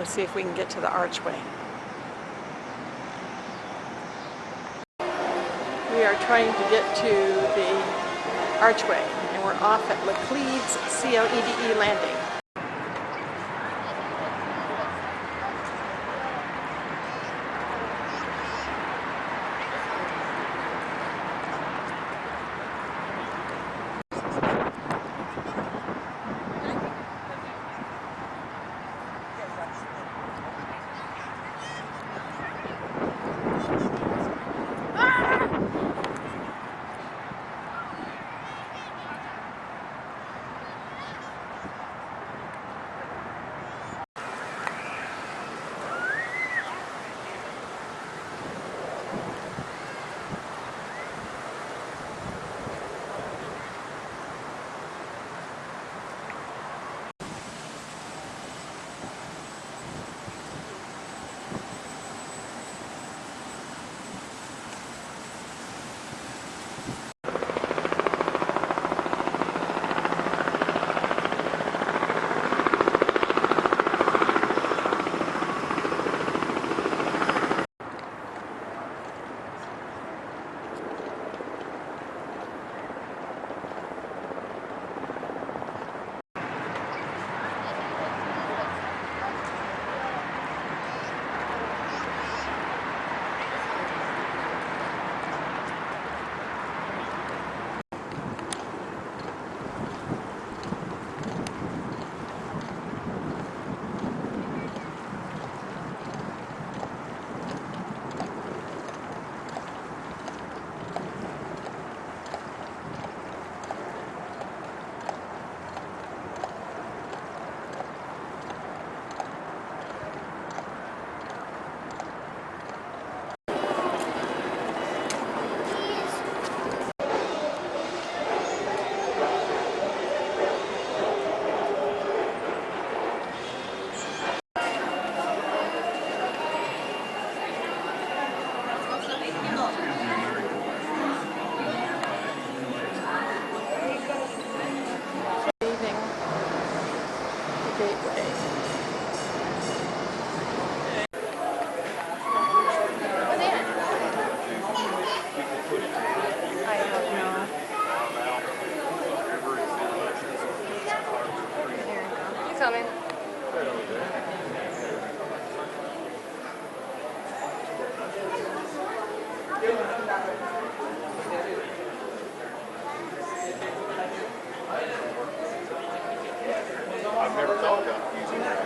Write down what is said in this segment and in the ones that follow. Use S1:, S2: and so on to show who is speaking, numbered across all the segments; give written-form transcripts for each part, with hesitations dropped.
S1: and see if we can get to the archway. We are trying to get to the archway, and we're off at Laclede's CLEDE landing.
S2: Coming.
S3: I've never thought about using that.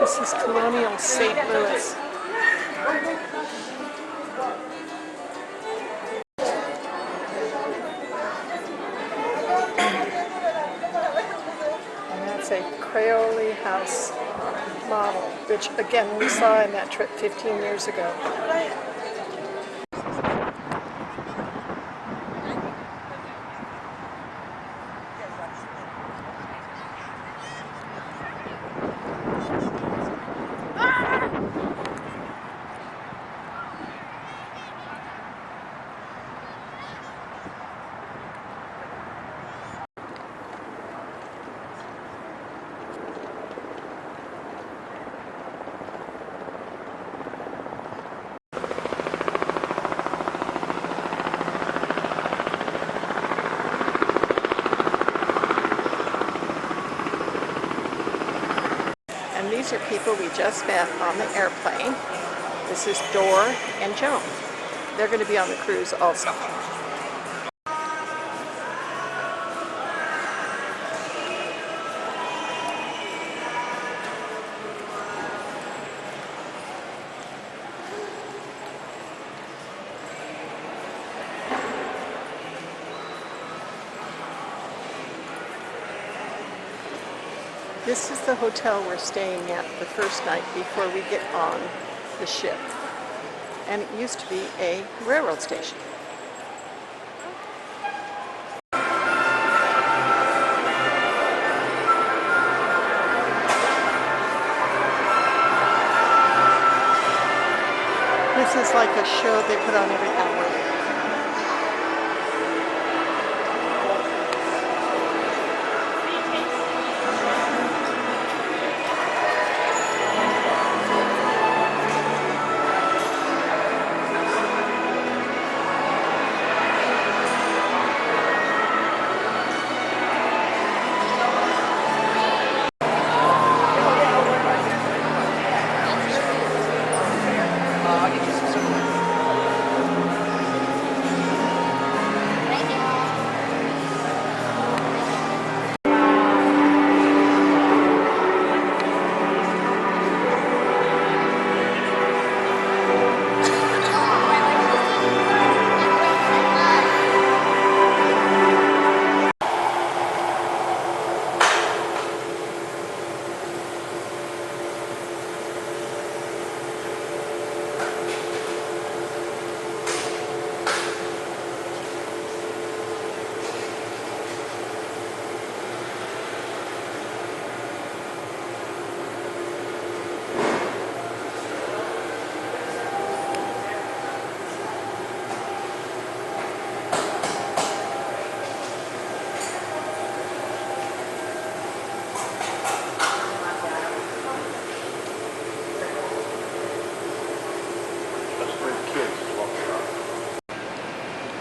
S1: This is Colonial St. Louis. And that's a Creole house model, which again we saw in that trip 15 years ago. And these are people we just met on the airplane. This is Dor and Joan. They're going to be on the cruise also. This is the hotel we're staying at the first night before we get on the ship. And it used to be a railroad station. This is like a show they put on every hour.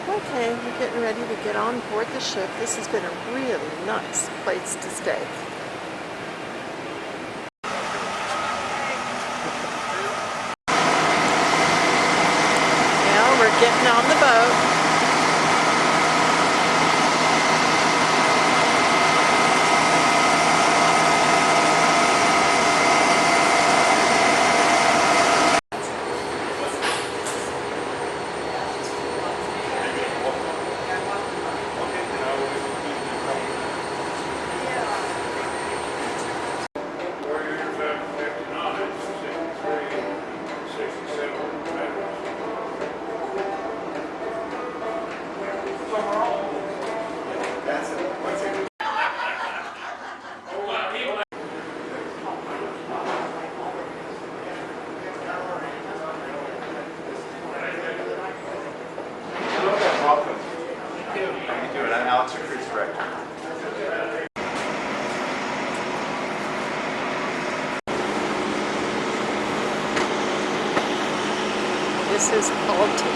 S1: Okay, we're getting ready to get on board the ship. This has been a really nice place to stay. Now we're getting on the boat. This is Alton.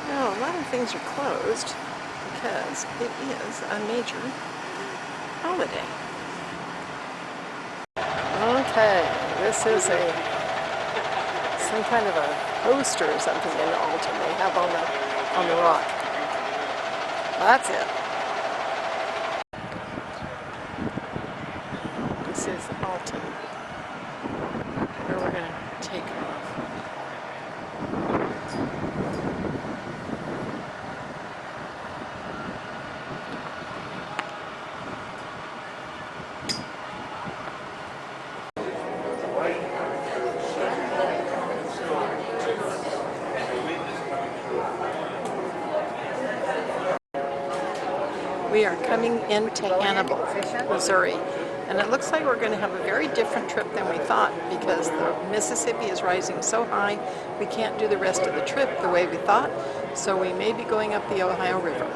S1: Now, a lot of things are closed because it is a major holiday. Okay, this is some kind of a poster or something in Alton they have on the rock. That's it. This is Alton, where we're going to take off. We are coming into Hannibal, Missouri, and it looks like we're going to have a very different trip than we thought because the Mississippi is rising so high we can't do the rest of the trip the way we thought, so we may be going up the Ohio River.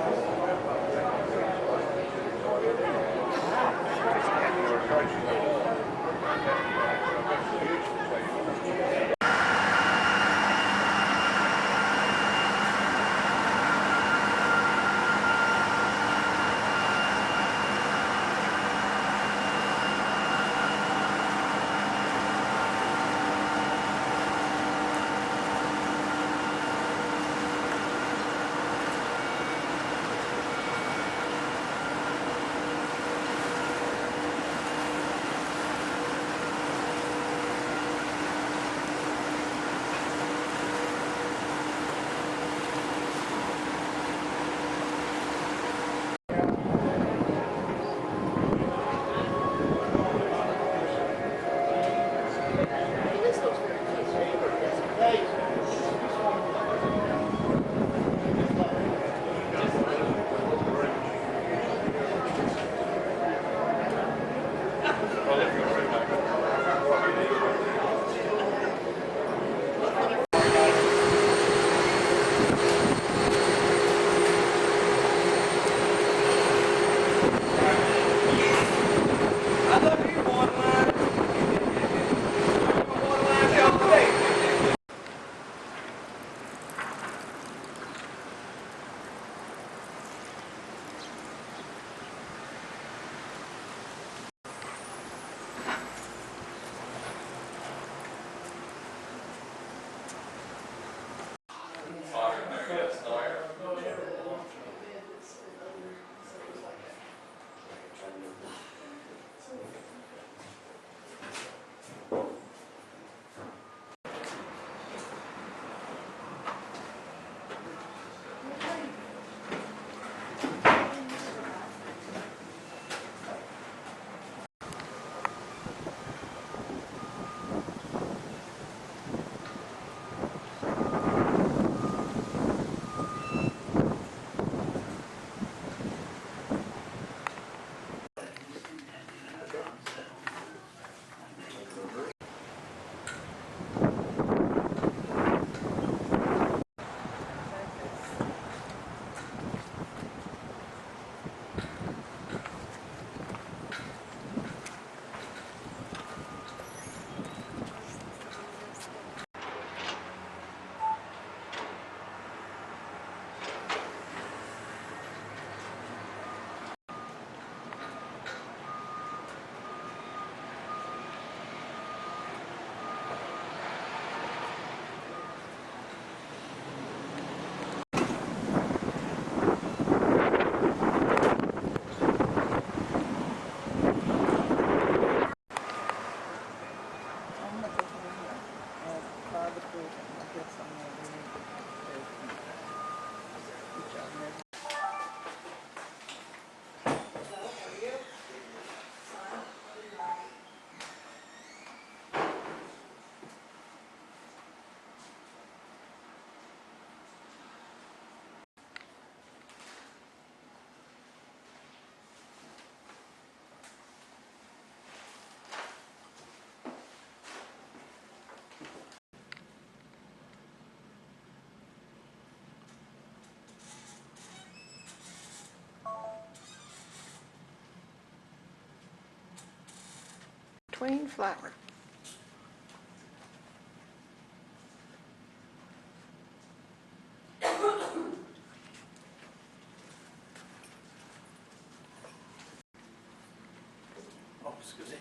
S1: Twain flour.
S2: Oh, excuse me.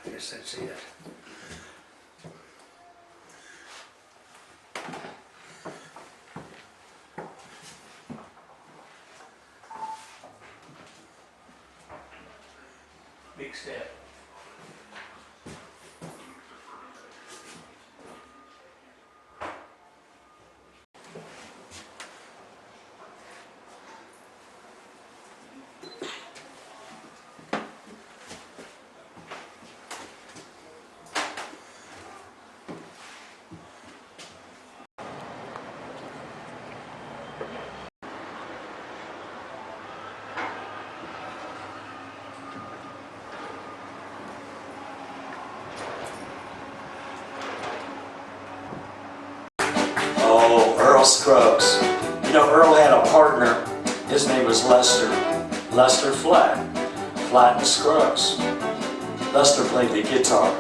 S2: I guess that's it. Big step.
S4: Earl Scruggs. You know, Earl had a partner. His name was Lester. Lester Flatt. Flatt and Scruggs. Lester played the guitar.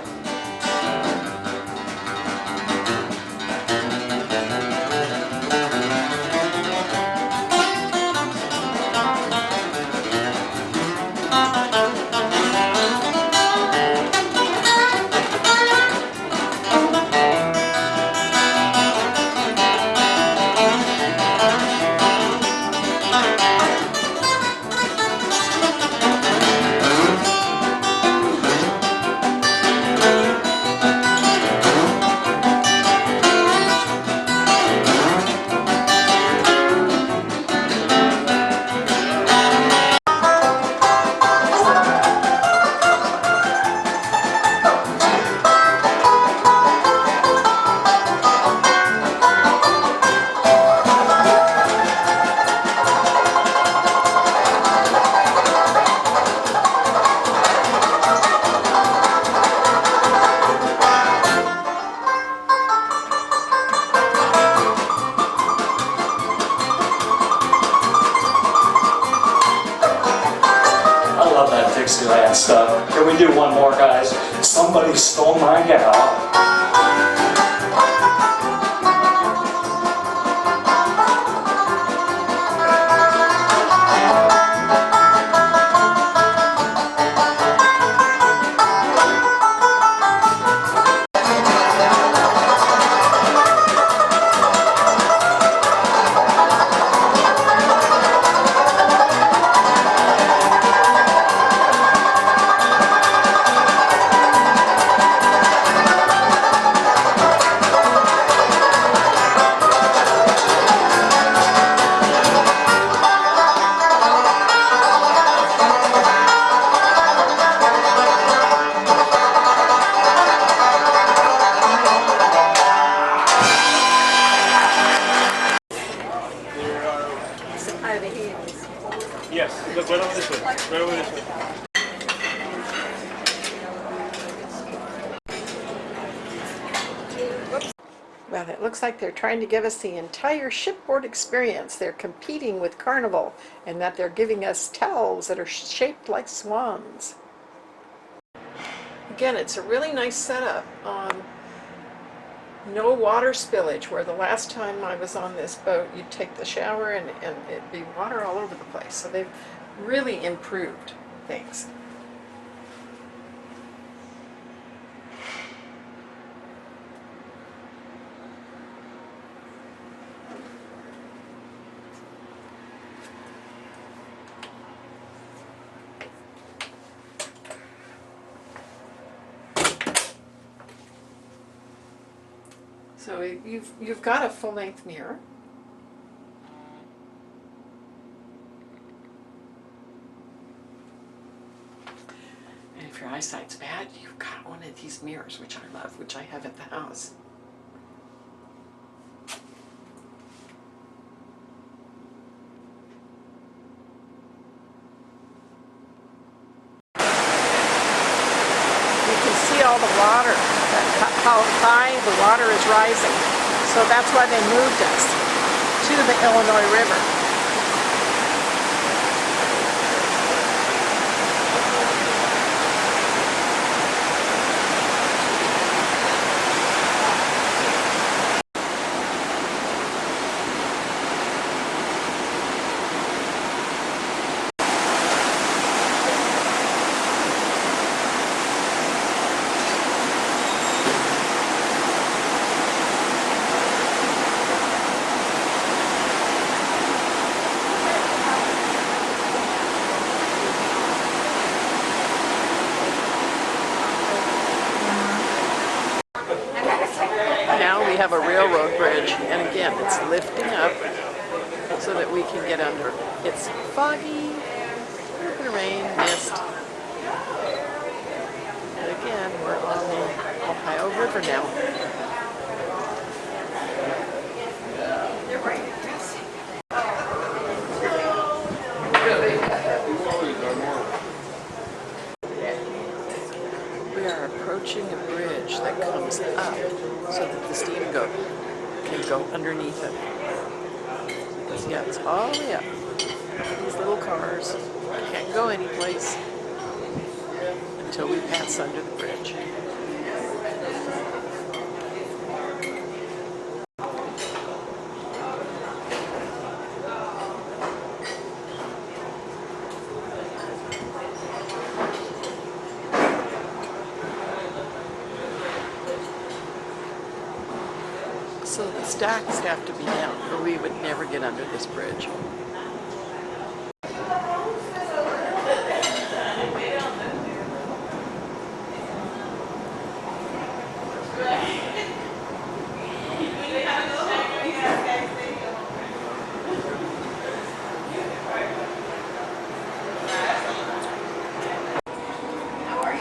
S4: Dixieland stuff. Can we do one more, guys? Somebody stole my gal.
S3: Yes, look right over this way. Right over this way.
S1: Well, it looks like they're trying to give us the entire shipboard experience. They're competing with Carnival, and that they're giving us towels that are shaped like swans. Again, it's a really nice setup. No water spillage, where the last time I was on this boat, you'd take the shower and it'd be water all over the place. So they've really improved things. So you've got a full-length mirror. And if your eyesight's bad, you've got one of these mirrors, which I love, which I have at the house. You can see all the water, how high the water is rising. So that's why they moved us to the Illinois River. Now we have a railroad bridge, and again, it's lifting up so that we can get under. It's foggy, the rain, mist. And again, we're on the Ohio River now. We are approaching a bridge that comes up so that the steam can go underneath it. Because yeah, it's all the way up. These little cars can't go anyplace until we pass under the bridge. So the stacks have to be down or we would never get under this bridge.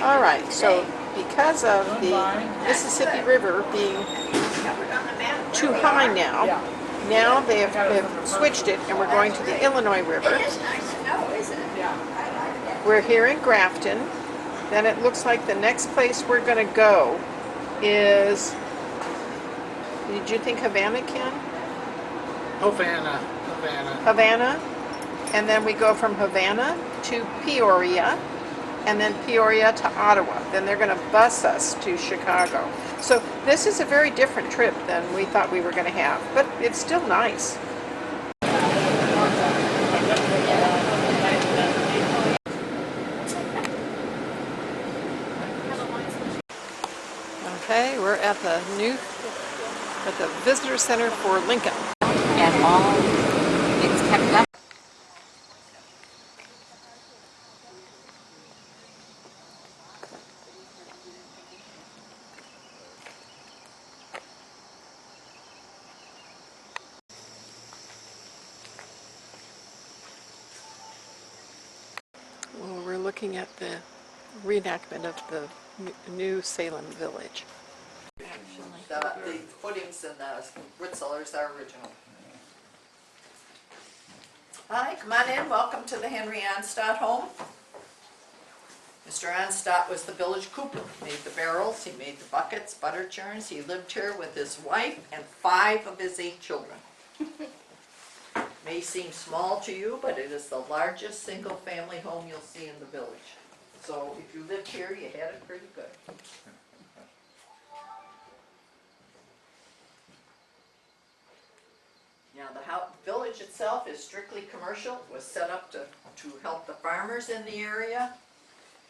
S1: All right, so because of the Mississippi River being too high now they've switched it and we're going to the Illinois River.
S5: It is nice to know, isn't it? Yeah. I like it.
S1: We're here in Grafton. Then it looks like the next place we're going to go is, did you think Havana, Ken?
S2: Havana.
S1: Havana. And then we go from Havana to Peoria. And then Peoria to Ottawa. Then they're going to bus us to Chicago. So this is a very different trip than we thought we were going to have, but it's still nice. Okay, we're at the visitor center for Lincoln.
S5: And all it's kept up.
S1: Well, we're looking at the reenactment of the new Salem Village.
S6: The footings and the wood cellars are original. Hi, come on in. Welcome to the Henry Anstott home. Mr. Anstott was the village cooper. He made the barrels, he made the buckets, butter churns. He lived here with his wife and 5 of his 8 children. May seem small to you, but it is the largest single-family home you'll see in the village. So if you lived here, you had it pretty good. Now the village itself is strictly commercial. It was set up to help the farmers in the area.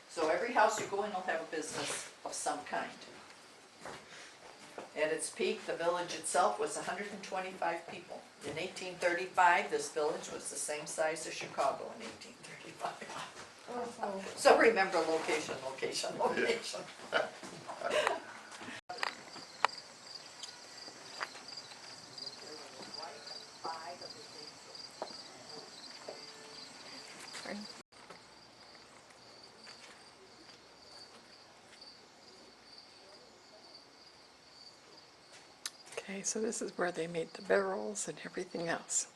S6: So every house you go in will have a business of some kind. At its peak, the village itself was 125 people. In 1835, this village was the same size as Chicago in 1835. So remember location, location, location.
S1: Okay, so this is where they made the barrels and everything else.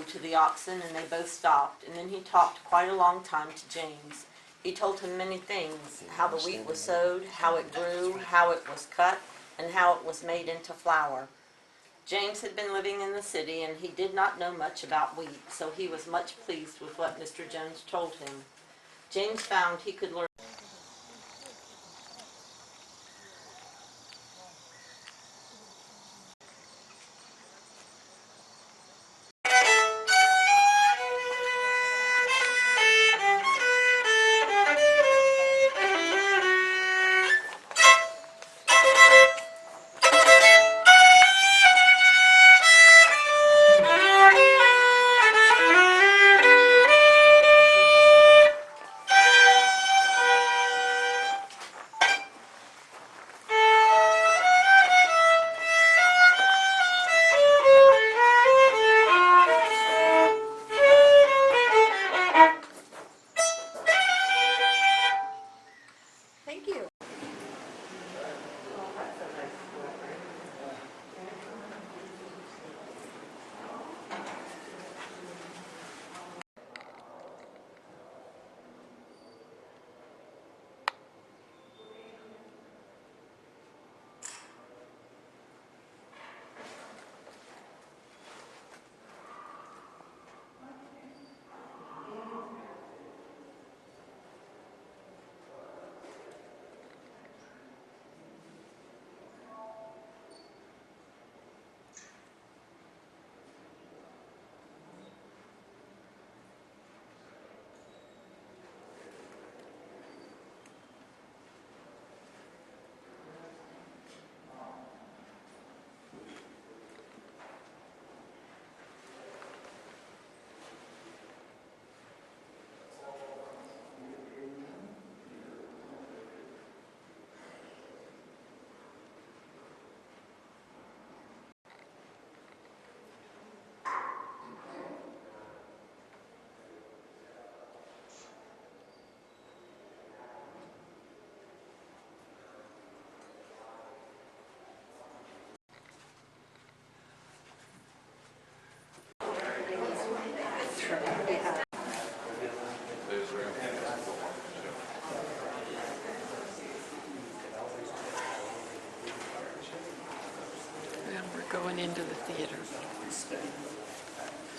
S7: To the oxen, and they both stopped, and then he talked quite a long time to James. He told him many things, how the wheat was sowed, how it grew, how it was cut, and how it was made into flour. James had been living in the city, and he did not know much about wheat, so he was much pleased with what Mr. Jones told him. James found he could learn.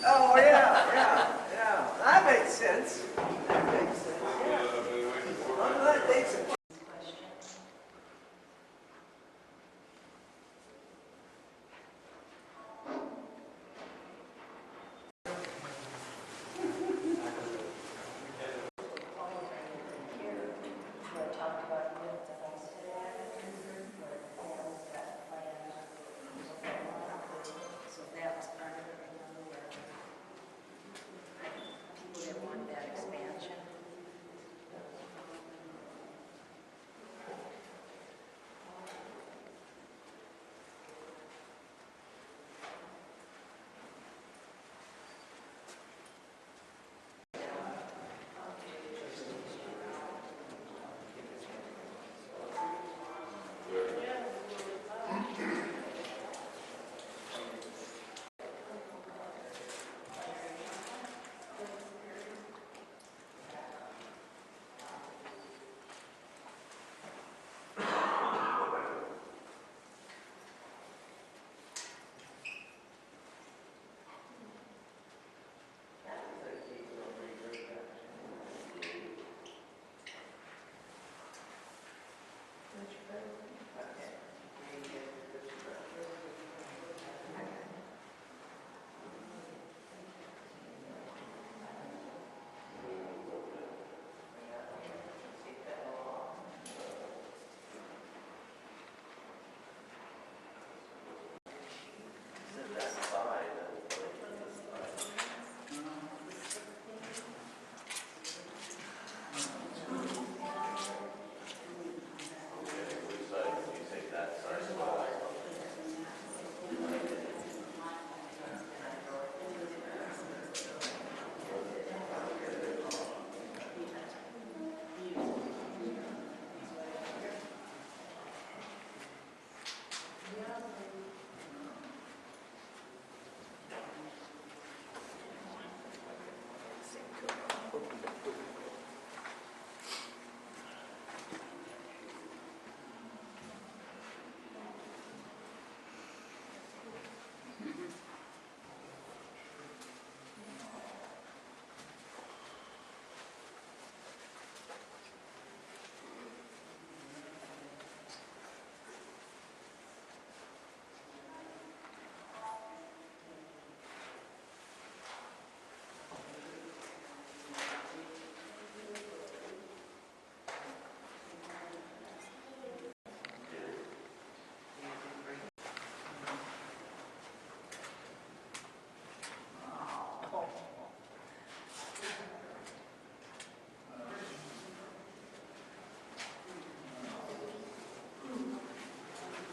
S8: Oh, yeah. That makes sense. That makes sense, yeah. I'm glad they said.
S5: So that was part of it. People that wanted that expansion.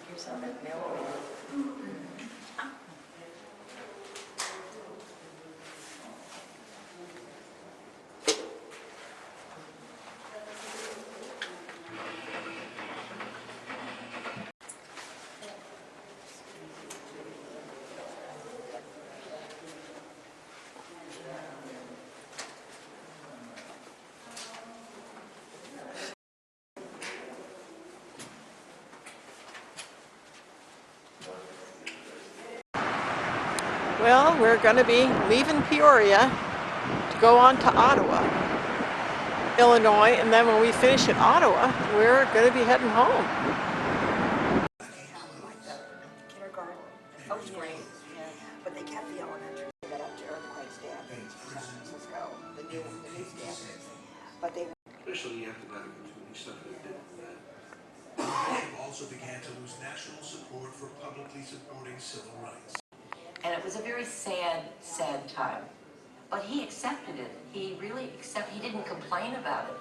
S5: Here's some of milk.
S1: Well, we're going to be leaving Peoria to go on to Ottawa, Illinois, and then when we finish at Ottawa, we're going to be heading home.
S9: Kindergarten. That was great. Yeah. But they kept the elementary. They got up to earthquake standards in San Francisco, the new standards. But they
S10: Especially after that, the stuff they did with that. They also began to lose national support for publicly supporting civil rights.
S5: And it was a very sad, sad time. But he accepted it. He really accepted, he didn't complain about it.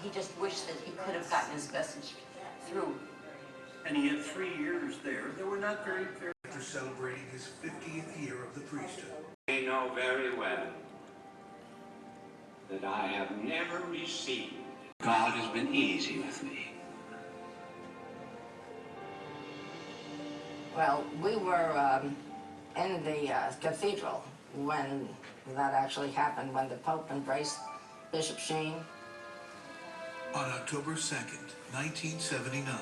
S5: He just wished that he could have gotten his message through.
S11: And he had 3 years there. They were not very.
S10: After celebrating his 50th year of the priesthood.
S11: I know very well that I have never received. God has been easy with me.
S12: Well, we were in the cathedral when that actually happened, when the Pope embraced Bishop Sheen.
S10: On October 2nd, 1979.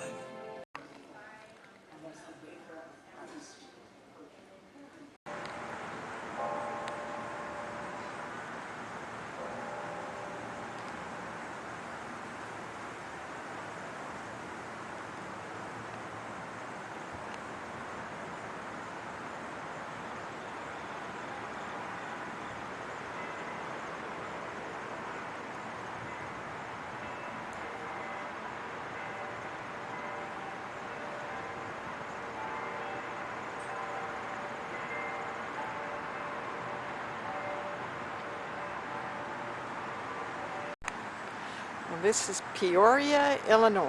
S1: Well, this is Peoria, Illinois.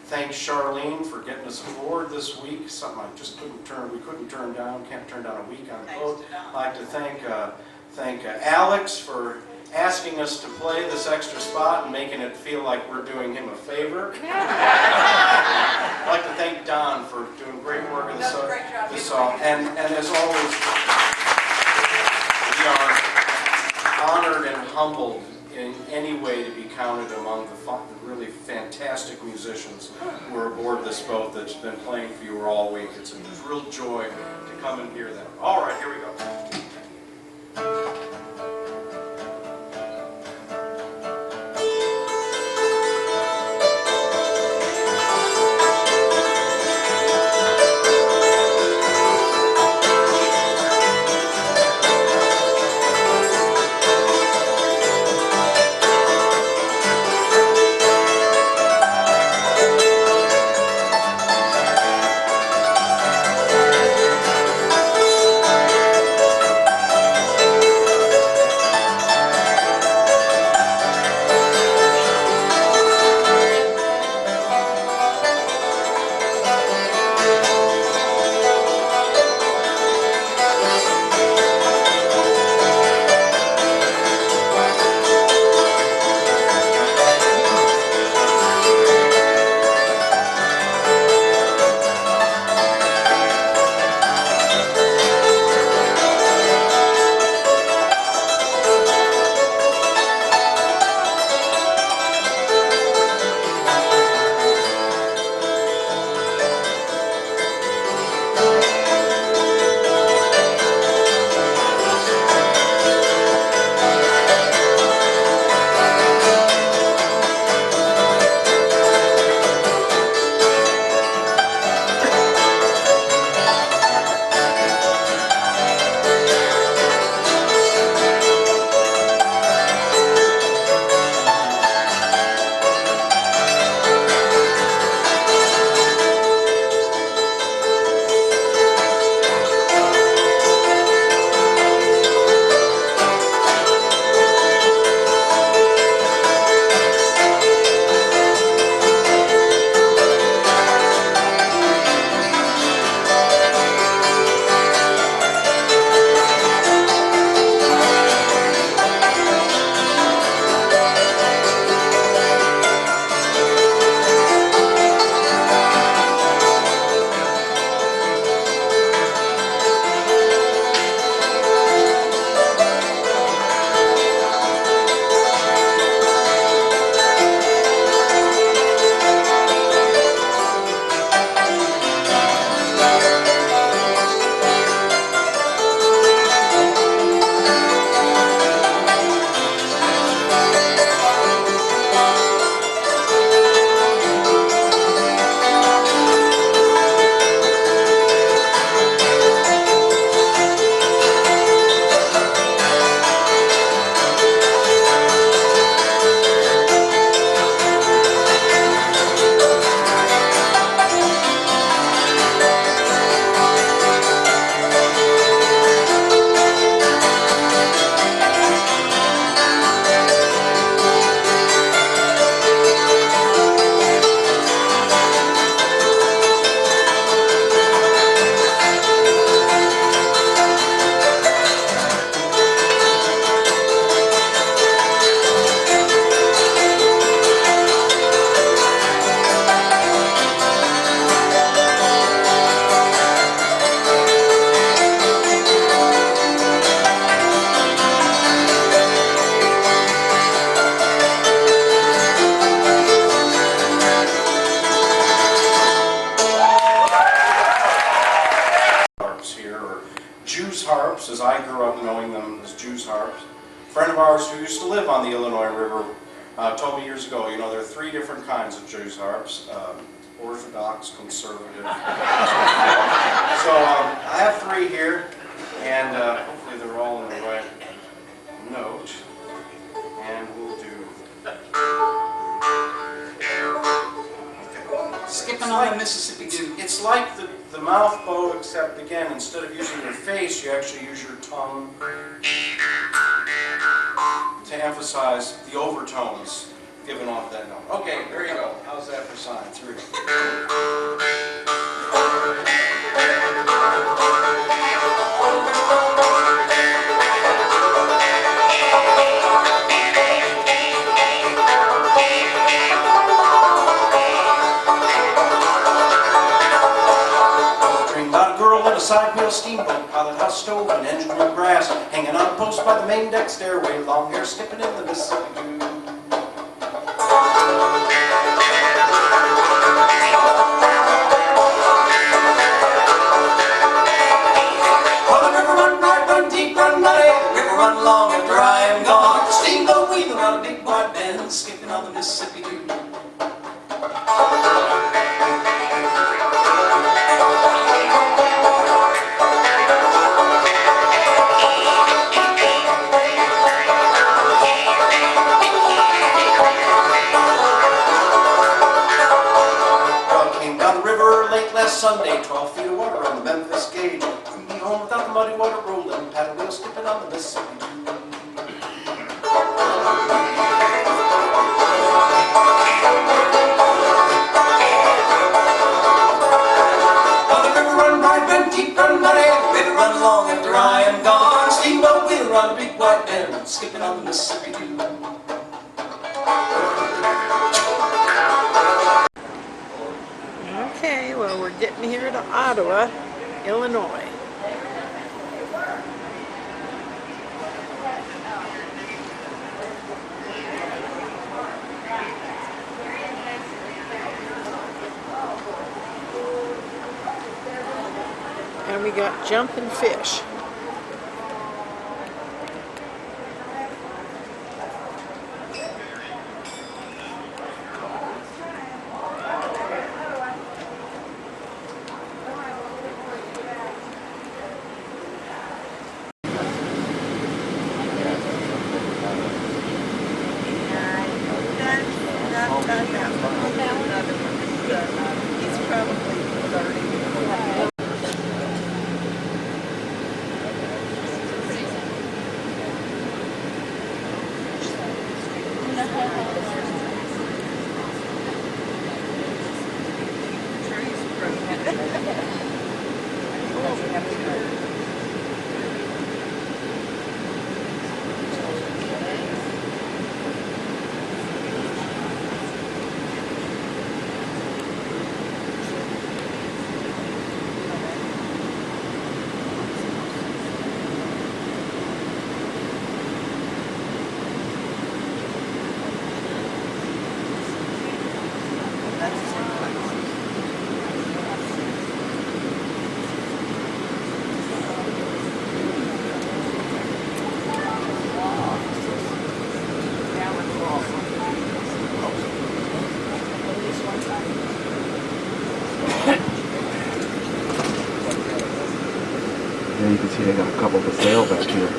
S13: Thanks Charlene for getting us aboard this week. Something I just we couldn't turn down, can't turn down a week on the boat. I'd like to thank Alex for asking us to play this extra spot and making it feel like we're doing him a favor. I'd like to thank Don for doing great work on this song. And as always, we are honored and humbled in any way to be counted among the really fantastic musicians who are aboard this boat that's been playing for you all week. It's a real joy to come and hear them. All right, here we go. as I grew up knowing them as Jews harps. A friend of ours who used to live on the Illinois River told me years ago, you know, there are 3 different kinds of Jews harps, Orthodox, conservative. So I have 3 here, and hopefully they're all in the right note, and we'll do...
S2: Skipping on the Mississippi Dude.
S13: It's like the mouth bow, except again, instead of using your face, you actually use your tongue to emphasize the overtones given off that note. Okay, there you go. How's that for science? Here we go. Side wheel steamboat, pilot house stove, and engine room brass, hanging on a post by the main deck stairway, long hair skipping in the Mississippi Dude. Oh, the river run wide, run deep, run muddy, the river run long and dry and gone. Steamboat wheeling on a big wide bend, skipping on the Mississippi Dude. Sunday, 12 feet of water on the Memphis gauge. Couldn't be home without the muddy water rolling, paddle wheel skipping on the Mississippi Dude. Oh, the river run wide, run deep, run muddy, the river run long and dry and gone. Steamboat wheel on a big white bend, skipping on the Mississippi Dude.
S1: Okay, well, we're getting here to Ottawa, Illinois. And we got jumping fish. He's probably 30.
S14: Yeah, you can see they got a couple for sale back here.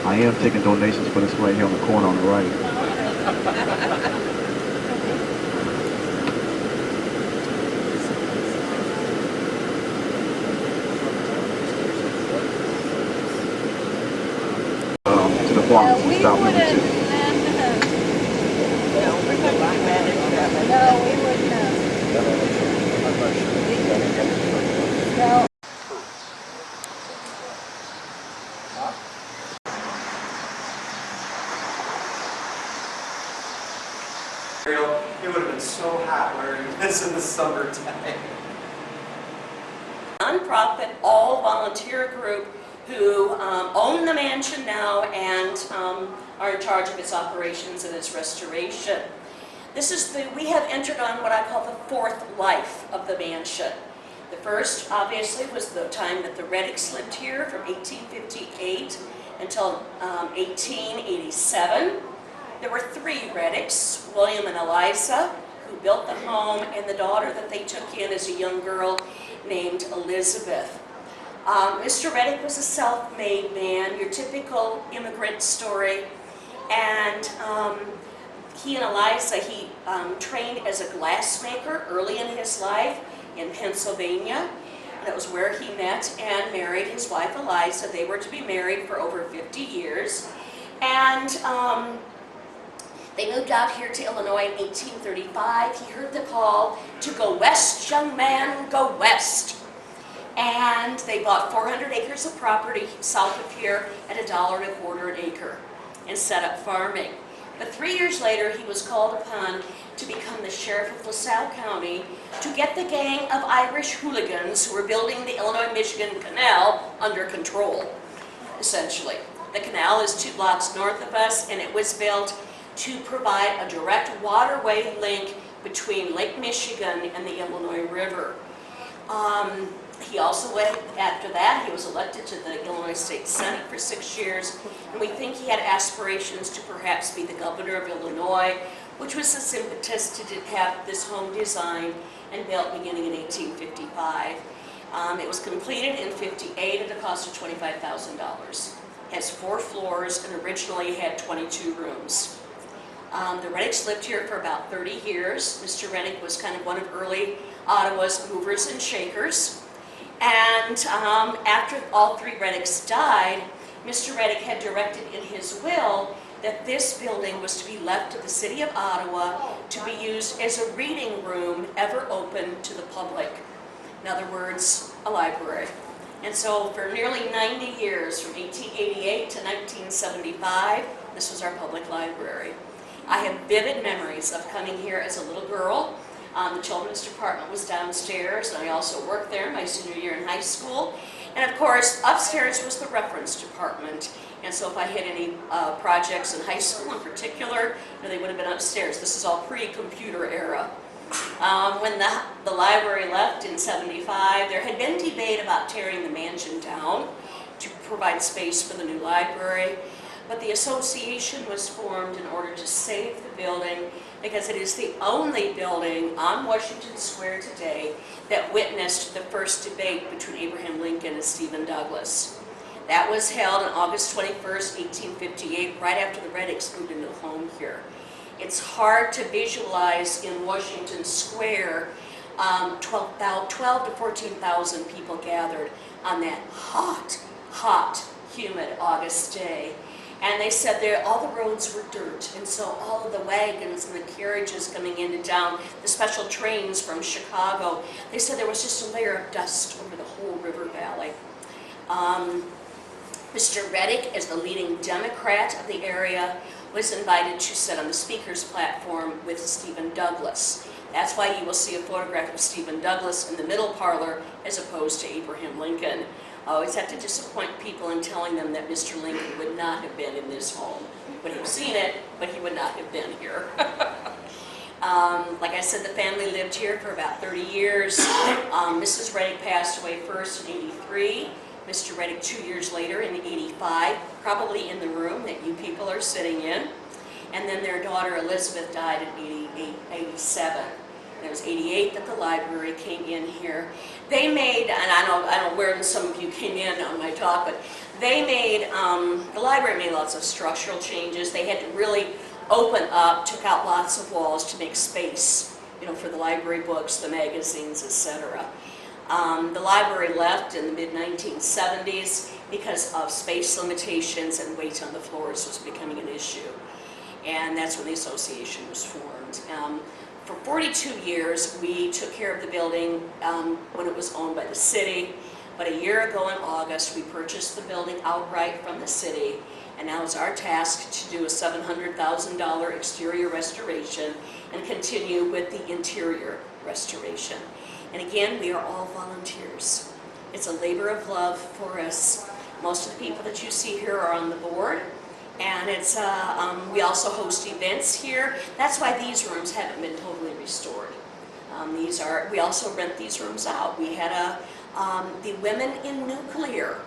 S14: I am taking donations for this right here on the corner on the right. To the pharmacy stop number 2.
S9: No, we wouldn't have. No.
S8: It would have been so hot wearing this in the summertime.
S15: Nonprofit, all volunteer group who own the mansion now and are in charge of its operations and its restoration. We have entered on what I call the 4th life of the mansion. The first, obviously, was the time that the Reddicks lived here from 1858 until 1887. There were 3 Reddicks, William and Eliza, who built the home, and the daughter that they took in as a young girl named Elizabeth. Mr. Reddick was a self-made man, your typical immigrant story, and he and Eliza, he trained as a glassmaker early in his life in Pennsylvania. That was where he met and married his wife Eliza. They were to be married for over 50 years. And they moved out here to Illinois in 1835. He heard the call to go west, young man, go west. And they bought 400 acres of property south of here at $1.25 an acre and set up farming. But 3 years later, he was called upon to become the sheriff of LaSalle County to get the gang of Irish hooligans who were building the Illinois-Michigan Canal under control, essentially. The canal is 2 blocks north of us, and it was built to provide a direct waterway link between Lake Michigan and the Illinois River. He also went, after that, he was elected to the Illinois State Senate for 6 years, and we think he had aspirations to perhaps be the governor of Illinois, which was his impetus to have this home designed and built beginning in 1855. It was completed in 58 at a cost of $25,000. It has 4 floors and originally had 22 rooms. The Reddicks lived here for about 30 years. Mr. Reddick was kind of one of early Ottawa's movers and shakers. And after all 3 Reddicks died, Mr. Reddick had directed in his will that this building was to be left to the city of Ottawa to be used as a reading room ever open to the public. In other words, a library. And so for nearly 90 years, from 1888 to 1975, this was our public library. I have vivid memories of coming here as a little girl. The children's department was downstairs, and I also worked there my senior year in high school. And of course, upstairs was the reference department. And so if I had any projects in high school in particular, they would have been upstairs. This is all pre-computer era. When the library left in 75, there had been debate about tearing the mansion down to provide space for the new library. But the association was formed in order to save the building because it is the only building on Washington Square today that witnessed the first debate between Abraham Lincoln and Stephen Douglas. That was held on August 21st, 1858, right after the Reddicks moved into the home here. It's hard to visualize in Washington Square 12 to 14,000 people gathered on that hot, humid August day. And they said all the roads were dirt, and so all of the wagons and the carriages coming into town, the special trains from Chicago, they said there was just a layer of dust over the whole river valley. Mr. Reddick, as the leading Democrat of the area, was invited to sit on the speaker's platform with Stephen Douglas. That's why you will see a photograph of Stephen Douglas in the middle parlor as opposed to Abraham Lincoln. I always have to disappoint people in telling them that Mr. Lincoln would not have been in this home. He would have seen it, but he would not have been here. Like I said, the family lived here for about 30 years. Mrs. Reddick passed away first in 83. Mr. Reddick 2 years later in 85, probably in the room that you people are sitting in. And then their daughter Elizabeth died in 87. It was 88 that the library came in here. They made, and I don't know where some of you came in on my talk, but they made, the library made lots of structural changes. They had to really open up, took out lots of walls to make space, for the library books, the magazines, etc. The library left in the mid-1970s because of space limitations and weight on the floors was becoming an issue. And that's when the association was formed. For 42 years, we took care of the building when it was owned by the city. But a year ago in August, we purchased the building outright from the city. And now it's our task to do a $700,000 exterior restoration and continue with the interior restoration. And again, we are all volunteers. It's a labor of love for us. Most of the people that you see here are on the board. And it's we also host events here. That's why these rooms haven't been totally restored. We also rent these rooms out. We had the Women in Nuclear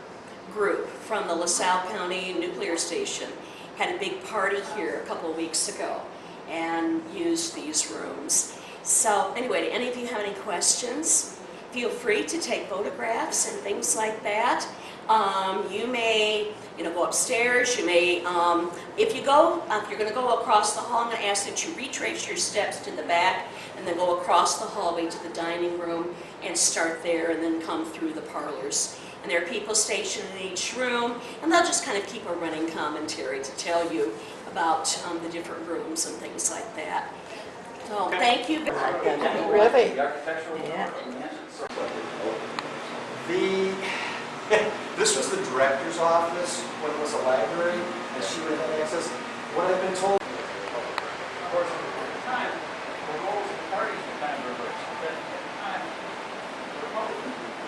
S15: group from the LaSalle County Nuclear Station had a big party here a couple of weeks ago and used these rooms. So anyway, do any of you have any questions? Feel free to take photographs and things like that. You may, go upstairs. You may, if you're going to go across the hall, I'm going to ask that you retrace your steps to the back and then go across the hallway to the dining room and start there and then come through the parlors. And there are people stationed in each room, and they'll just kind of keep a running commentary to tell you about the different rooms and things like that. So thank you.
S1: Really?
S8: Yeah.
S13: This was the director's office when it was a library, and she would have access. What I've been told. Of course, at the time, the roles of the parties were kind of reversed. But at the time, the Republicans were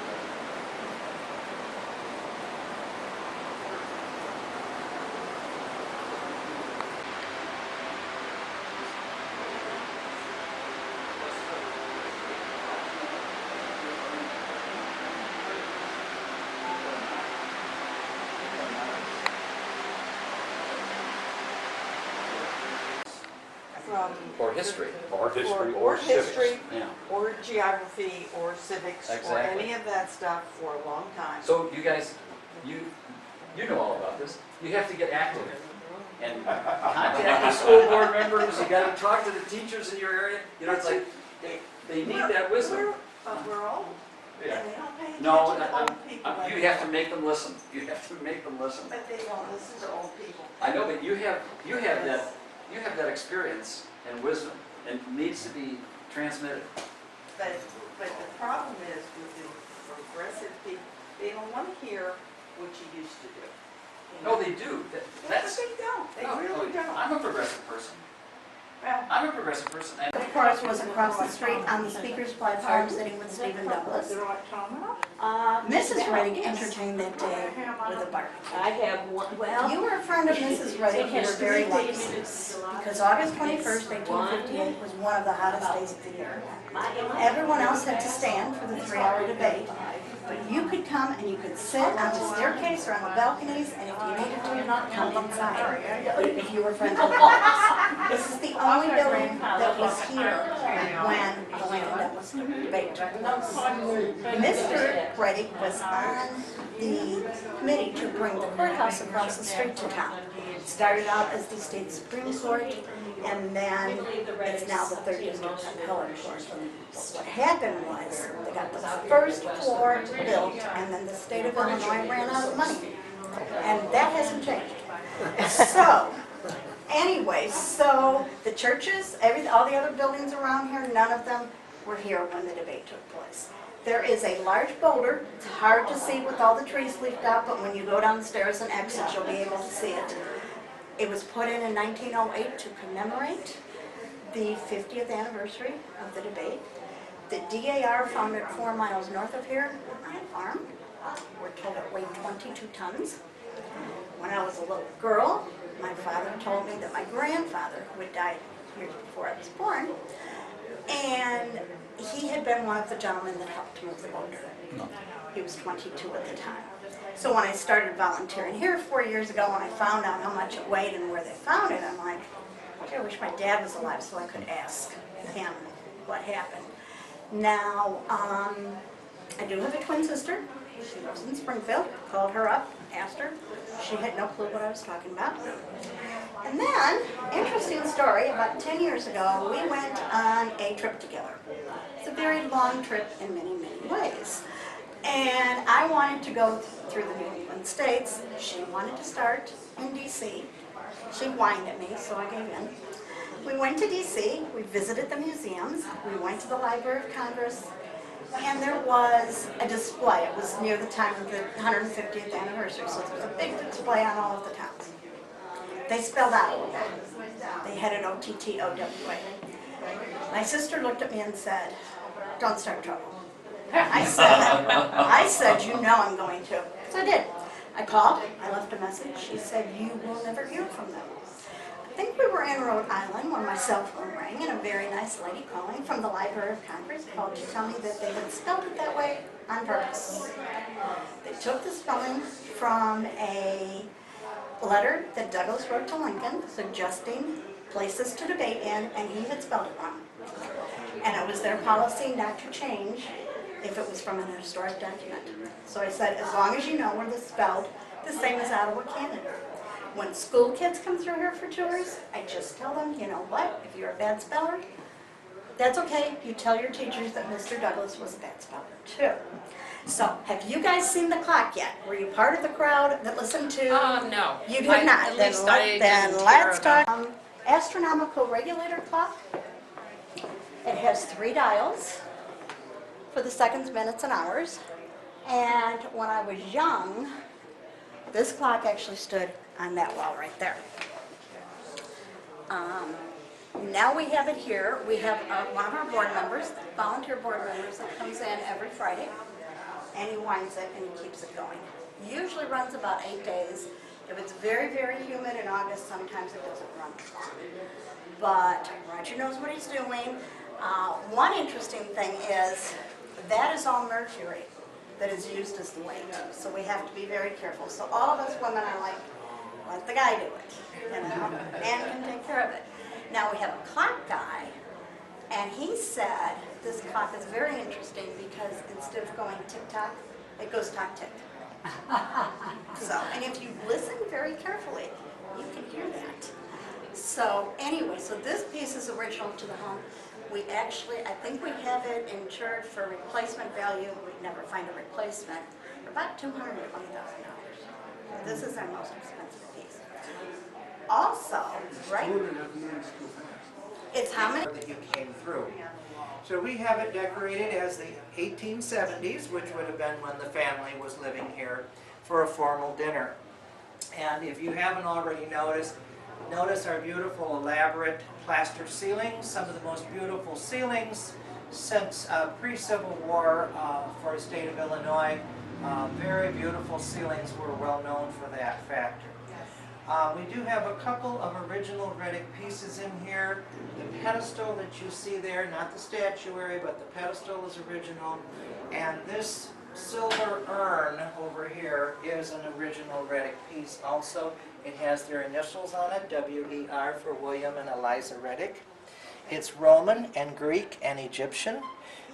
S8: Or
S16: history.
S8: Or history,
S16: Yeah.
S8: or geography, or civics, or
S16: Exactly.
S8: any of that stuff for a long time.
S16: So you guys, you know all about this. You have to get active and contact the school board members. You got to talk to the teachers in your area. It's like they need that wisdom.
S8: But we're old,
S16: Yeah.
S8: and they don't pay attention
S16: No,
S8: to old people.
S16: you have to make them listen. You have to make them listen.
S8: But they don't listen to old people.
S16: I know, but you have that experience and wisdom, and it needs to be transmitted.
S8: But the problem is with the progressive people, they don't want to hear what you used to do.
S16: No, they do. That's.
S8: They don't. They really don't.
S16: I'm a progressive person.
S8: Well,
S16: I'm a progressive person. And
S9: Of course, was across the street on the speaker's platform, sitting with Stephen Douglas. Mrs. Reddick entertained that day with a barbecue.
S15: I have one, well.
S9: You were a friend of Mrs. Reddick, you were very lucky. Because August 21st, 1858 was one of the hottest days of the year. Everyone else had to stand for the 3-hour debate. But you could come and you could sit on the staircase or on the balconies, and if you needed to, come inside. If you were friends with us. This is the only building that was here when the land Douglas debate took place. Mr. Reddick was on the committee to bring the courthouse across the street to town. It started out as the state Supreme Court, and then it's now the 3rd District Appellate Court. What happened was, they got the first floor built, and then the state of Illinois ran out of money. And that hasn't changed. So, anyway, so the churches, all the other buildings around here, none of them were here when the debate took place. There is a large boulder. It's hard to see with all the trees leafed out, but when you go downstairs and exit, you'll be able to see it. It was put in 1908 to commemorate the 50th anniversary of the debate. The DAR found it 4 miles north of here on a farm. We're told it weighed 22 tons. When I was a little girl, my father told me that my grandfather, who had died years before I was born, and he had been one of the gentlemen that helped to move the boulder. He was 22 at the time. So when I started volunteering here 4 years ago, when I found out how much it weighed and where they found it, I'm like, okay, I wish my dad was alive so I could ask him what happened. Now, I do have a twin sister. She lives in Springfield. Called her up, asked her. She had no clue what I was talking about. And then, interesting story, about 10 years ago, we went on a trip together. It's a very long trip in many, many ways. And I wanted to go through the New England states. She wanted to start in D.C. She whined at me, so I gave in. We went to D.C., we visited the museums, we went to the Library of Congress, and there was a display. It was near the time of the 150th anniversary, so there was a big display on all of the towns. They spelled out. They had an O-T-T-O-W-A. My sister looked at me and said, "Don't start trouble." I said, "You know I'm going to." So I did. I called, I left a message. She said, "You will never hear from them." think we were in Rhode Island when my cell phone rang, and a very nice lady calling from the Library of Congress called to tell me that they had spelled it that way on purpose. They took the spelling from a letter that Douglas wrote to Lincoln suggesting places to debate in, and he had spelled it wrong. And it was their policy not to change if it was from an historic document. So I said, as long as you know where this is spelled, the same as Ottawa, Canada. When school kids come through here for tours, I just tell them, you know what, if you're a bad speller, that's okay. You tell your teachers that Mr. Douglas was a bad speller too. So, have you guys seen the clock yet? Were you part of the crowd that listened to?
S17: No.
S9: You did not.
S17: At least I
S9: Then
S17: didn't
S9: let's
S17: hear
S9: talk. Astronomical regulator clock. It has 3 dials for the seconds, minutes, and hours. And when I was young, this clock actually stood on that wall right there. Now we have it here. We have one of our board members, volunteer board members, that comes in every Friday, and he winds it and he keeps it going. Usually runs about 8 days. If it's very, very humid in August, sometimes it doesn't run as long. But Roger knows what he's doing. One interesting thing is that is all mercury that is used as the weight. So we have to be very careful. So all of us women are like, let the guy do it, you know, and can take care of it. Now we have a clock guy, and he said this clock is very interesting because instead of going tick-tock, it goes tock-tick. So, and if you listen very carefully, you can hear that. So anyway, so this piece is original to the home. We actually, I think we have it insured for replacement value. We'd never find a replacement for about $220,000. This is our most expensive piece. Also, right? It's how many?
S8: That you came through. So we have it decorated as the 1870s, which would have been when the family was living here for a formal dinner. And if you haven't already noticed, notice our beautiful elaborate plaster ceilings, some of the most beautiful ceilings since pre-Civil War for the state of Illinois. Very beautiful ceilings. We're well known for that factor. We do have a couple of original Reddick pieces in here. The pedestal that you see there, not the statuary, but the pedestal is original. And this silver urn over here is an original Reddick piece also. It has their initials on it, W-E-R for William and Eliza Reddick. It's Roman and Greek and Egyptian.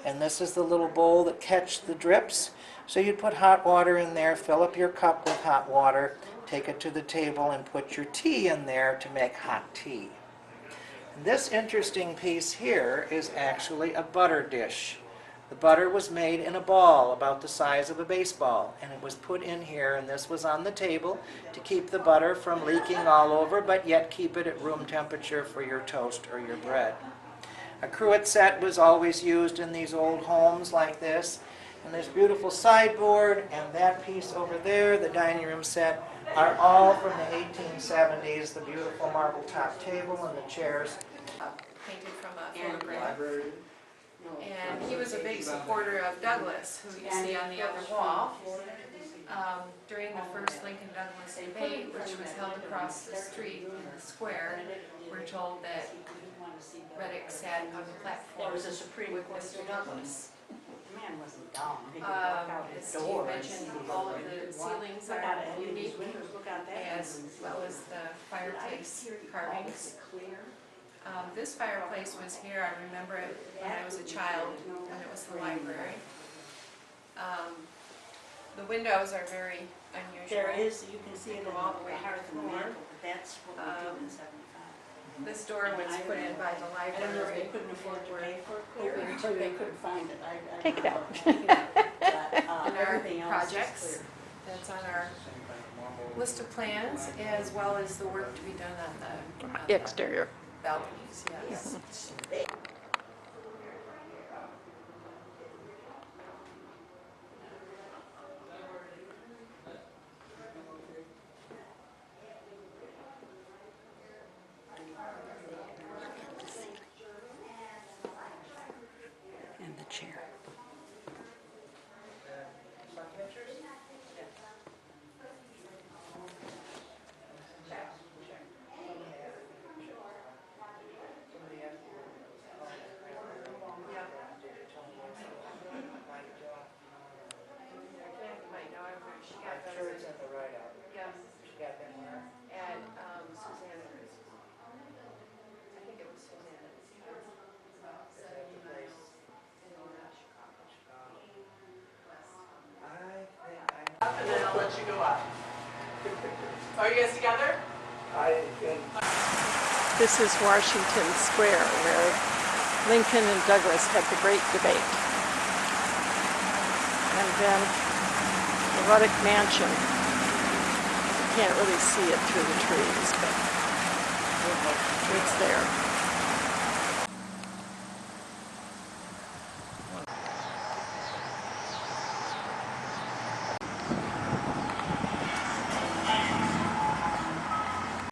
S8: And this is the little bowl that catches the drips. So you'd put hot water in there, fill up your cup with hot water, take it to the table and put your tea in there to make hot tea. This interesting piece here is actually a butter dish. The butter was made in a ball about the size of a baseball, and it was put in here, and this was on the table to keep the butter from leaking all over, but yet keep it at room temperature for your toast or your bread. A cruet set was always used in these old homes like this, and this beautiful sideboard and that piece over there, the dining room set, are all from the 1870s, the beautiful marble top table and the chairs.
S17: Painted from a photograph. And he was a big supporter of Douglas, who you see on the other wall. During the first Lincoln-Douglas debate, which was held across the street in the square, we're told that Reddick sat on the platform with Mr. Douglas.
S9: Man wasn't dumb.
S17: As Steve mentioned, all of the ceilings are unique, as well as the fireplace carvings. This fireplace was here, I remember it when I was a child, when it was the library. The windows are very unusual.
S9: There is, you can see it
S17: Go all the way to the floor.
S9: That's what we do in 75.
S17: This door was put in by the
S9: I don't know if
S17: library.
S9: they couldn't afford to pay for it clear until they couldn't find it.
S1: Take it out.
S17: In our
S9: Everything else is
S17: projects,
S9: clear.
S17: that's on our list of plans, as well as the work to be done on the
S1: Exterior.
S17: balconies, yes.
S9: And the chair.
S6: let you go up. Are you guys together?
S1: This is Washington Square, where Lincoln and Douglas had the great debate. And then the Ruddock Mansion. You can't really see it through the trees, but it's there.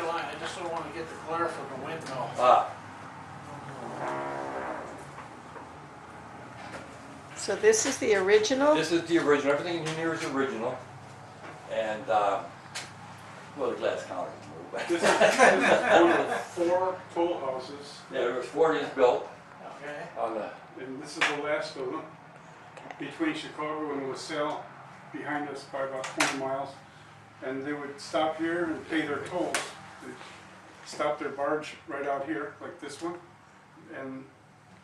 S2: I just don't want to get the glare from the window.
S1: So this is the original?
S16: This is the original. Everything in here is original. And, well, the glass counter.
S3: This is one of the 4 toll houses.
S16: Yeah, there was 4 of these built.
S6: Okay.
S16: On the,
S3: And this is the last of them. Between Chicago and LaSalle, behind us by about 20 miles. And they would stop here and pay their tolls. They'd stop their barge right out here, like this one. And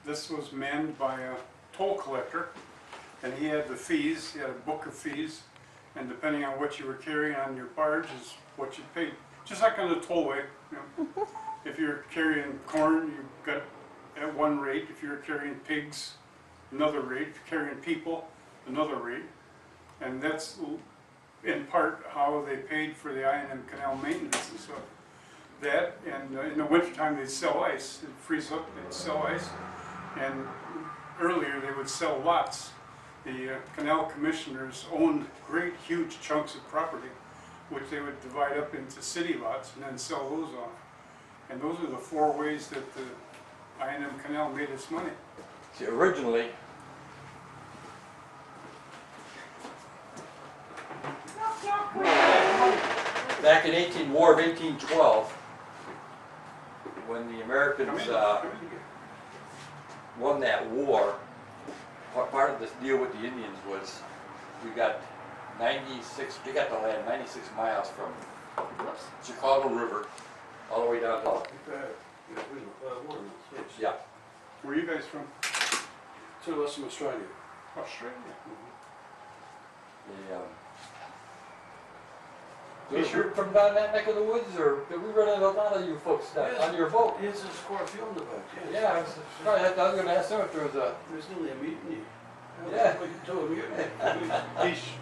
S3: this was manned by a toll collector. And he had the fees, he had a book of fees. And depending on what you were carrying on your barge is what you paid. Just like on the tollway, you know. If you're carrying corn, you got at one rate. If you're carrying pigs, another rate. If you're carrying people, another rate. And that's in part how they paid for the I&M Canal maintenance and stuff. That, and in the wintertime they'd sell ice. It'd freeze up, they'd sell ice. And earlier they would sell lots. The canal commissioners owned great huge chunks of property, which they would divide up into city lots and then sell those off. And those are the 4 ways that the I&M Canal made its money.
S16: see, originally, back in War of 1812, when the Americans won that war, part of this deal with the Indians was we got 96, they got the land 96 miles from Chicago River all the way down to, yeah.
S3: Where are you guys from?
S10: To us from Australia.
S3: Australia.
S16: You sure from down that neck of the woods, or did we run into a lot of you folks down on your boat?
S10: Yes, there's quite a few on the boat, yes.
S16: Yeah, I was going to ask them if there was a...
S10: There's nearly a mutiny.
S16: Yeah.
S10: We can do a mutiny.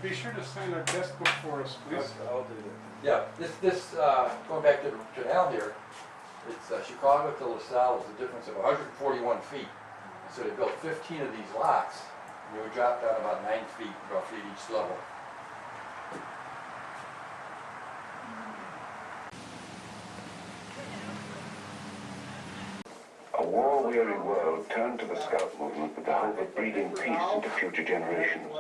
S3: Be sure to sign our guest book for us, please.
S10: I'll do that.
S16: Yeah, this going back to the canal here, it's Chicago to LaSalle is a difference of 141 feet. So they built 15 of these locks, and they would drop down about 9 feet roughly at each level.
S11: A war-weary world turned to the Scout movement with the hope of breeding peace into future generations.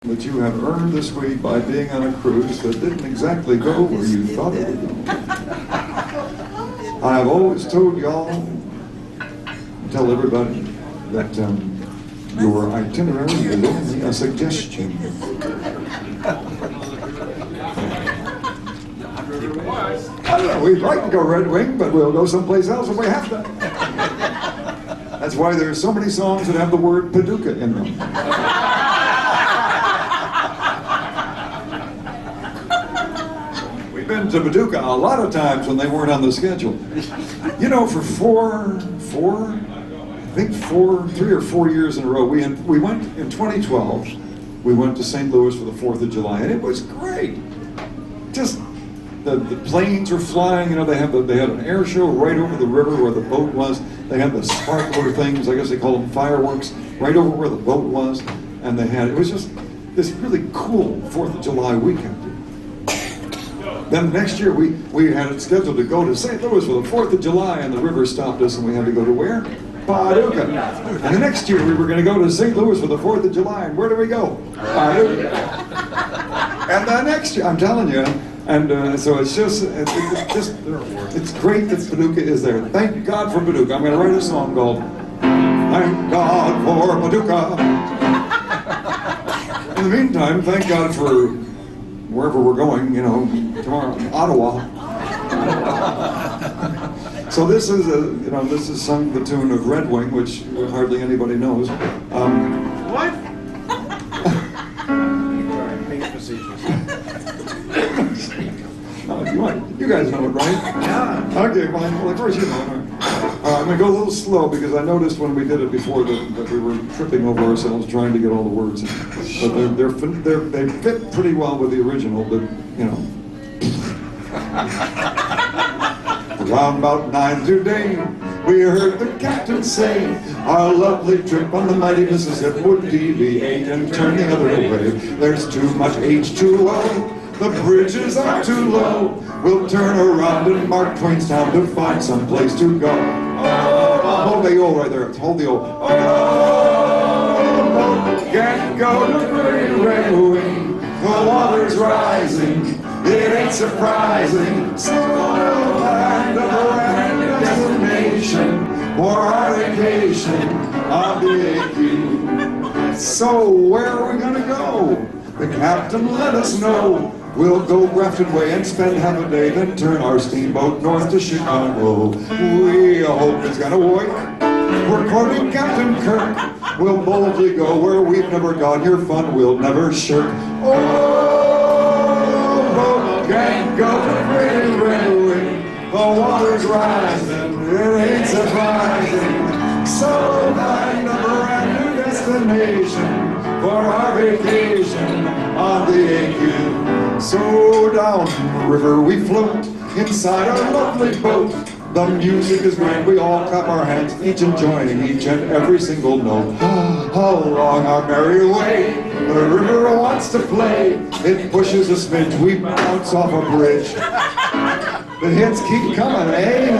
S18: That you have earned this week by being on a cruise that didn't exactly go where you thought it would go. I've always told y'all, tell everybody, that your itinerary is only a suggestion. I don't know, we'd like to go Red Wing, but we'll go someplace else if we have to. That's why there's so many songs that have the word Paducah in them. we've been to Paducah a lot of times when they weren't on the schedule. You know, for 3 or 4 years in a row, we went in 2012, we went to St. Louis for the 4th of July, and it was great. Just, the planes were flying, you know, they had an air show right over the river where the boat was. They had the sparkler things, I guess they call them fireworks, right over where the boat was. And it was just this really cool 4th of July weekend. Then next year we had it scheduled to go to St. Louis for the 4th of July, and the river stopped us and we had to go to where? Paducah. And the next year we were going to go to St. Louis for the 4th of July, and where do we go? Paducah. And the next year, I'm telling you, and so it's great that Paducah is there. Thank God for Paducah. I'm going to write a song called Thank God for Paducah. In the meantime, thank God for wherever we're going, you know, tomorrow, Ottawa. So this is this is sung the tune of Red Wing, which hardly anybody knows.
S2: What?
S18: You guys know it, right? Yeah. Okay, fine. Well, of course you know it. I'm going to go a little slow because I noticed when we did it before that we were tripping over ourselves trying to get all the words in. But they fit pretty well with the original, but, you know. Around about 9 today, we heard the captain say, our lovely trip on the mighty Mississippi would deviate and turn the other way. There's too much H2O. The bridges are too low. We'll turn around in Mark Twain's town to find some place to go. Oh, hold the O right there. Hold the O. Oh, can't go to pretty Red Wing. The water's rising. It ain't surprising. So we'll find a brand new destination for our vacation on the AQ. So where are we gonna go? The captain let us know. We'll go Grafton Way and spend half a day, then turn our steamboat north to Chicago. We hope it's gonna work. We're quoting Captain Kirk. We'll boldly go where we've never gone. Your fun we'll never shirk. Oh, boat can't go to pretty Red Wing. The water's rising, it ain't surprising. So find a brand new destination for our vacation on the AQ. So down the river we float, inside our lovely boat. The music is great, we all clap our hands, each enjoying each and every single note. Along our merry way, the river wants to play. It pushes a smidge, we bounce off a bridge. The hits keep coming, eh?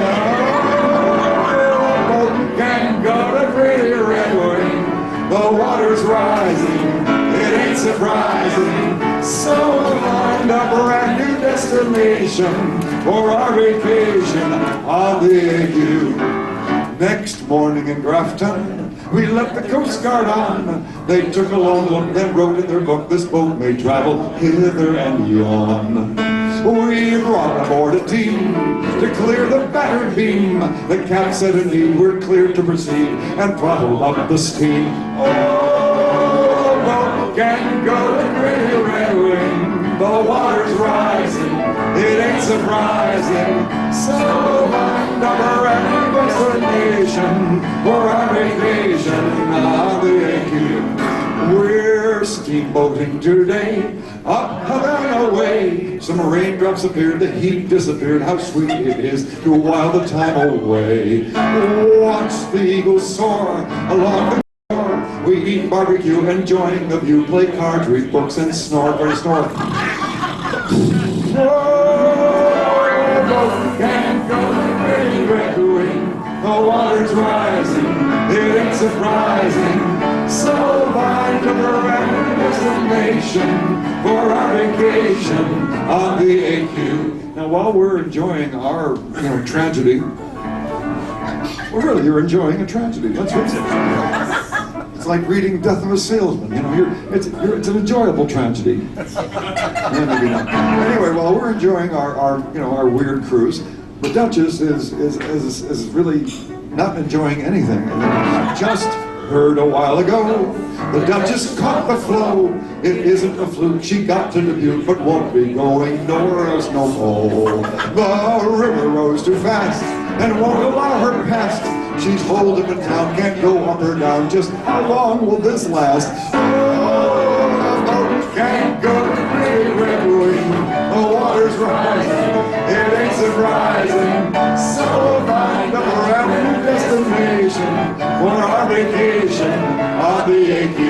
S18: Boat can go to pretty Red Wing. The water's rising, it ain't surprising. So we'll find a brand new destination for our vacation on the AQ. Next morning in Grafton, we let the Coast Guard on. They took a long look, then wrote in their book, this boat may travel hither and yon. We brought aboard a team to clear the battered beam. The cap said indeed we're clear to proceed and throttle up the steam. Oh, boat can go to pretty Red Wing. The water's rising, it ain't surprising. So find a brand new destination for our vacation on the AQ. We're steamboating today, up and away. Some raindrops appeared, the heat disappeared. How sweet it is to while the time away. Watch the eagles soar along the shore. We eat barbecue, enjoying the view. Play cards, read books, and snore. Very snore. Oh, can't go to pretty Red Wing. The water's rising, it ain't surprising. So find a brand new destination for our vacation on the AQ. Now, while we're enjoying our, tragedy, well, really, you're enjoying a tragedy. Let's face it. It's like reading Death of a Salesman. It's an enjoyable tragedy. Yeah, maybe not. Anyway, while we're enjoying our weird cruise, the Duchess is really not enjoying anything. Just heard a while ago. The Duchess caught the flow. It isn't a fluke, she got to Dubuque, but won't be going nowhere else no more. The river rose too fast and won't allow her past. She's holed up in town, can't go up or down. Just how long will this last? Oh, the boat can't go to Great Red Wing. The water's rising, it ain't surprising. So we'll find a brand new destination for our vacation on the AQ.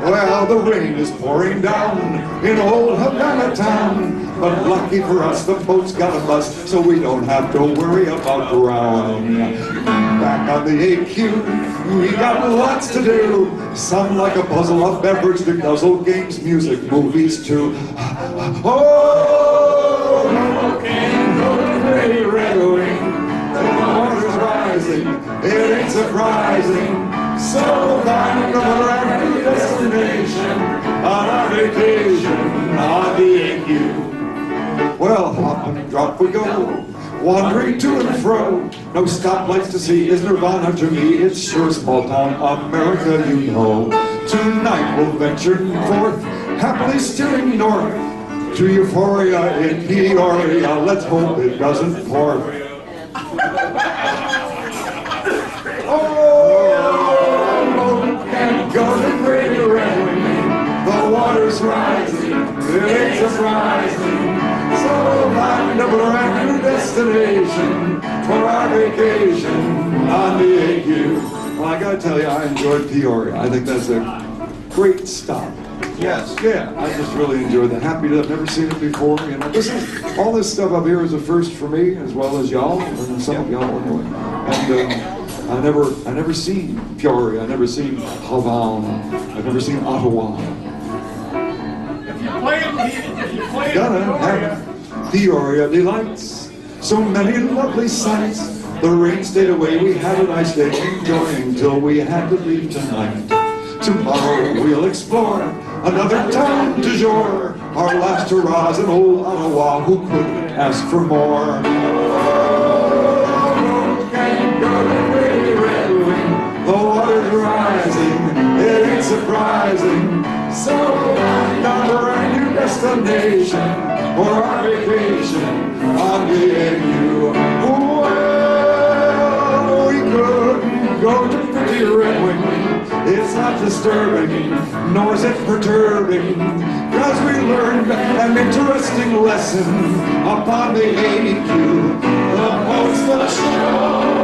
S18: Well, the rain is pouring down in old Havana town, but lucky for us, the boat's got a bust, so we don't have to worry about drowning. Back on the AQ, we got lots to do. Some like a puzzle, a beverage to guzzle, games, music, movies too. Oh, no can go to Great Red Wing. The water's rising, it ain't surprising. So find a brand new destination on our vacation on the AQ. Well, hop and drop we go, wandering to and fro. No stoplights to see is nirvana to me. It's sure small town America, you know. Tonight we'll venture forth, happily steering north to Euphoria in Peoria. Let's hope it doesn't pour. Go to Great Red Wing, the water's rising, it ain't surprising. So we'll find a brand new destination for our vacation on the AQ. Well, I gotta tell you, I enjoyed Peoria. I think that's a great stop. Yes, yeah, I just really enjoyed that. Happy to have never seen it before. You know, all this stuff up here is a first for me, as well as y'all, and some of y'all anyway. And I never seen Peoria. I never seen Havana. I've never seen Ottawa.
S2: If you play
S18: Gotta have Peoria delights. So many lovely sights. The rain stayed away. We had a nice day, enjoying till we had to leave tonight. Tomorrow we'll explore another town du jour. Our last hurrah's in old Ottawa. Who couldn't ask for more? The water's rising, it ain't surprising. So find a brand new destination for our vacation on the AQ. Well, we couldn't go to pretty Red Wing. It's not disturbing, nor is it perturbing, cause we learned an interesting lesson upon the AQ. The boat's the show.